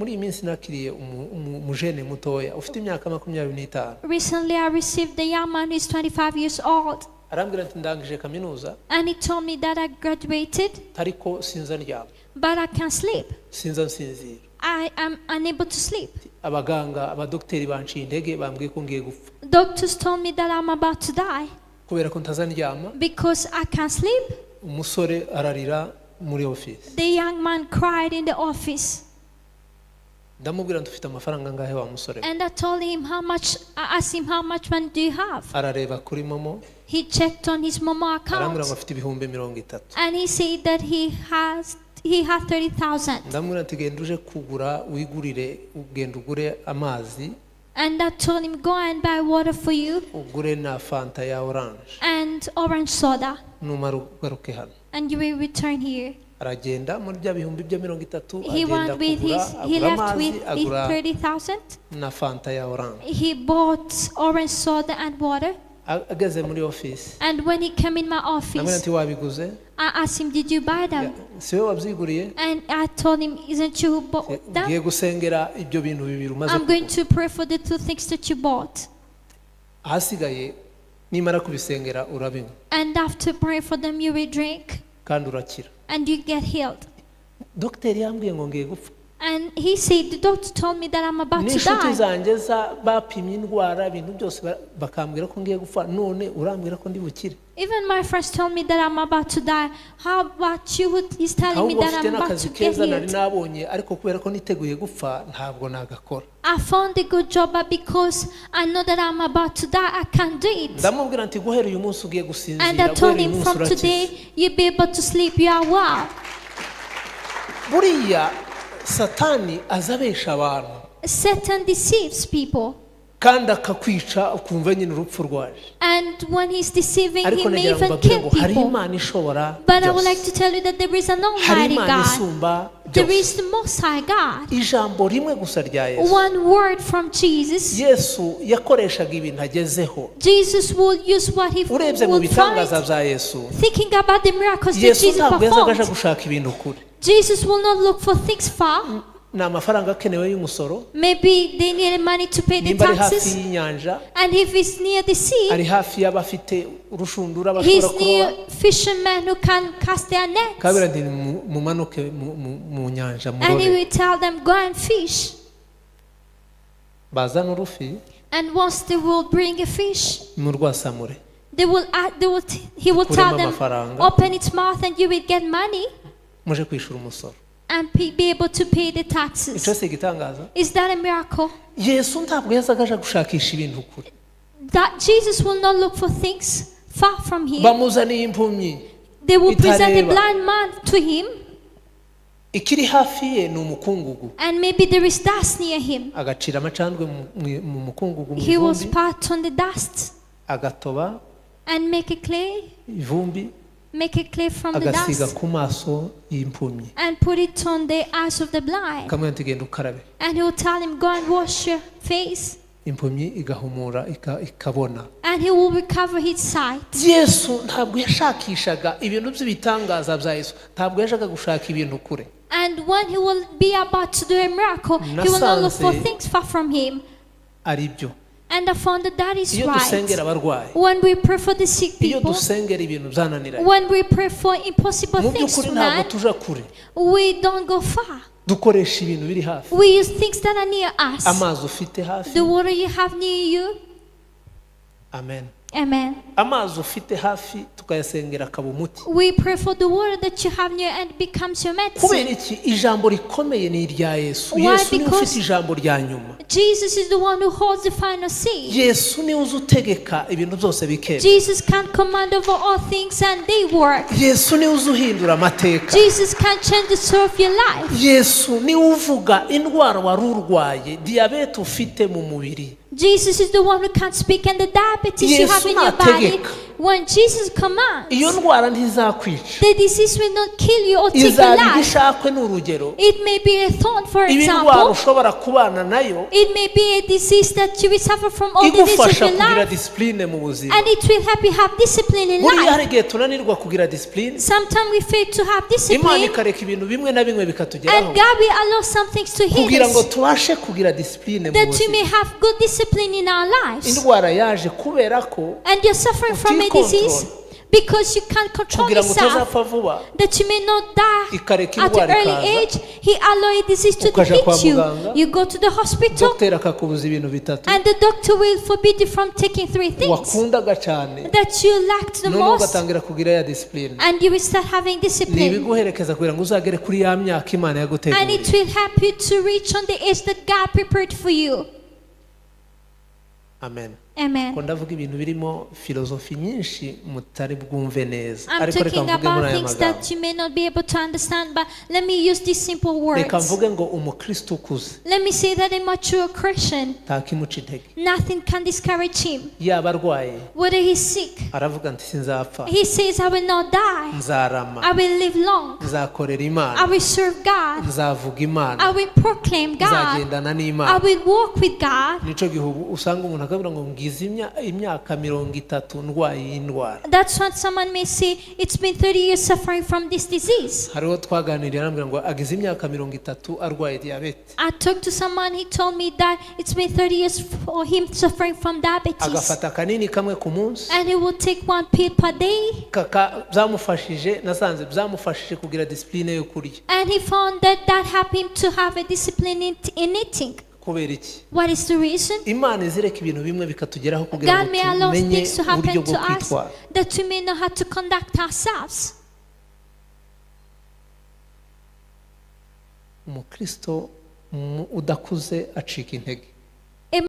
muri iyi minsi nakiriye umujene mutoya ufite imyaka 25. Recently I received the young man who is 25 years old. Arambwira ati ndangije kaminuza. And he told me that I graduated. Ariko sinza ndyama. But I can't sleep. Sinza nsinzira. I am unable to sleep. Abaganga abadokteri banciye intege bambwiye ko ngiye gupfa. Doctors told me that I'm about to die. Kubera ko ntazandyama. Because I can't sleep. Umusore ararira muri office. The young man cried in the office. Ndamubwira ntufite amafaranga ngahe wa musore. And I told him how much. I asked him how much money do you have. Arareba kuri momo. He checked on his Momo account. Arambwira ngo afite ibihumbi 30. And he said that he had 30,000. Ndamubwira ati genda uje kugura wigurire ugenda ugure amazi. And I told him, go and buy water for you. Ugure na fanta ya orange. And orange soda. Numara ugaruke hano. And you will return here. Aragenda muri bya bihumbi bya 30 He agenda went with kugura his, he left with his 30,000. na fanta ya orange. He bought orange soda and water. Ageze muri office. And when he came in my Ndamubwira office, ati wabiguze. I asked him, did you buy them? Siwe wabyiguriye. And I told him, isn't you who bought them? Ngiye gusengera ibyo bintu bibiri umaze. I'm going to pray for the 2 things that you bought. Ahasigaye nimara kubisengera urabinywa. And after praying for them, you will drink. Kandi urakira. And you get healed. Dokteri yambwiye ngo ngiye gupfa. And he said, the doctor told me that I'm about to Nishuti die. zanjye bapimye indwara ibintu byose bakambwira ko ngiye gupfa none urambwira ko ndi bukire. Even my friends told me that I'm about to die. How about you? He's telling me that I'm about to get nari healed. nabonye ariko kubera ko niteguye gupfa ntabwo nagakora. I found a good job, but because I know that I'm about to die, I can't do it. Ndamubwira nti guhera uyu munsi ugiye gusinzira. And I told him, from today, you'll be able to sleep. You are well. Buriya Satani azabesha abantu. Satan deceives people. Kandi akakwica ukumva nyine urupfu rwaje. And when he's deceiving, he Ariko may nagira ngo even mbabwire kill ngo hari people. Imana ishobora But I would byose. like to tell you that there is an Hari Almighty Imana God. isumba There is byose. the Most High God. Ijambo rimwe gusa rya Yesu. One word from Jesus. Yesu yakoreshaga ibintu agezeho. Jesus will use what he Urebye mu will bitangaza find. bya Yesu. Thinking about the miracles that Yesu Jesus ntabwo yazaga aje performed. gushaka ibintu kure. Jesus will not look for things far. Ni amafaranga akenewe y'umusoro. Maybe they needed money to pay the Nimba ari hafi taxes. y'inyanja. And if it's near the sea, Ari hafi y'abafite urushundura bashobora he's kuroba. near fishermen who can cast their nets. Kabira ndi mumanuke mu nyanja And he murobe. will tell them, go and fish. Bazana urufi And once they will bring a fish, mu rwasamure. he will tell them, amafaranga. open its mouth and you will get money Muje kwishura umusoro. and be able to pay the Icyo taxes. si igitangaza. Is that a miracle? Yesu ntabwo yazaga aje gushakisha ibintu kure. That Jesus will not look for things far from him. Bamuzaniye impumyi. They will present a itareba. blind man to him, Ikiri hafi ye ni umukungugu. and maybe there is dust near him. Agacira amacandwe mu mukungugu mu He will ivumbi. spat on the dust Agatoba and make a clay from the agasiga dust ku maso y'impumyi. and put it on the eyes of the blind. Kamwe ntigenda ukarabe. And he will tell him, go and wash your face, Impumyi igahumura ikabona. and he will recover his sight. Yesu ntabwo yashakishaga ibintu by'ibitangaza bya Yesu. Ntabwo yajaga gushaka ibintu kure. And when he will be about to do a miracle, he will not look for things far from him. Aribyo. And I found that is Iyo dusengera right. abarwayi. When we pray for the sick Iyo people, dusengera ibintu byananiranye. when we pray for impossible Mu things by'ukuri to ntabwo man, tuja kure. we don't go far. Dukoresha ibintu biri hafi. We use things that are near us. Amazi ufite hafi. The water you have near you. Amen. Amen. Amazi ufite hafi tukayasengera akaba umuti. We pray for the water that you have near and it becomes your Kubera medicine. iki ijambo rikomeye ni irya Yesu. Why? Yesu niwe Because ufite ijambo rya nyuma. Jesus is the one who holds the final say. Yesu niwe uzi utegeka ibintu byose bikera. Jesus can command over all things and they work. Yesu niwe uzi uhindura amateka. Jesus can change the story of your life. Yesu niwe uvuga indwara wari urwaye, diyabete ufite mu mubiri. Jesus is the one who can speak, and the diabetes you Yesu have in your body, nategeka. when Jesus commands, iyo ndwara ntizakwica, the disease will not kill you or take your izaba life. igishakwe n'urugero. It may be a thorn, for Ibi ndwara example. ushobora kubana nayo It may be a disease that you will suffer from all the days of igufasha your kugira life, discipline mu buzima. and it will help you have discipline in Buriya life. hari igihe tunanirwa kugira discipline, Sometimes we fail to have Imana discipline, ikareka ibintu bimwe na bimwe bikatugeraho and God will allow some things to hit kugira ngo us, tubashe kugira discipline mu that we buzima. may have good discipline in our lives. Indwara yaje kubera ko And you're suffering from a disease because you can't control kugira ngo yourself, utazapfa vuba, that you may not die ikareka at an indwara early ikaza, age. He allowed a disease to ukaja kwa hit you. muganga, You go to the hospital, dogiteri akakubuza ibintu bitatu and the doctor will forbid you from taking 3 things wakundaga cyane, that you lacked the noneho most, ugatangira kugira ya discipline. and you will start having Ni discipline. ibiguherekeza kugira ngo uzagere kuri ya myaka Imana And yaguteguriye. it will help you to reach on the age that God prepared for you. Amen. Amen. Ko ndavuga ibintu birimo filozofi nyinshi mutari bwumve neza, I'm ariko reka talking mvuge muri about aya things magambo. that you may not be able to understand, but let me use these simple Reka words. mvuge ngo umukristo ukuze Let me say that a mature Christian, ntakimuca intege, nothing can discourage him. yaba arwaye Whether he's sick, aravuga nti sinzapfa, he says, I will not die. nzarama, I will live long. nzakorera I Imana, will serve God. nzavuga I Imana, will proclaim God. nzagendana I n'Imana. will walk with God. Nico gihugu usanga umuntu akavuga ngo ngize imyaka 30 ndwaye iyi ndwara. That's what someone may say, it's been 30 years suffering from this disease. Hariho twaganiriye arambwira ngo agize imyaka 30 arwaye diabete, I talked to someone, he told me that it's been 30 years for him suffering from diabetes. agafata kanini kamwe ku munsi. And he will take 1 pill per day. Kaka byamufashije, nasanze byamufashije kugira discipline yo kurya. And he found that that helped him to have a discipline in eating. Kubera iki? What is the reason? Imana izireka ibintu bimwe bikatugeraho kugira God ngo may allow tumenye things to uburyo happen bwo to us kwitwara. that we may know how to conduct ourselves. Umukristo udakuze acika intege.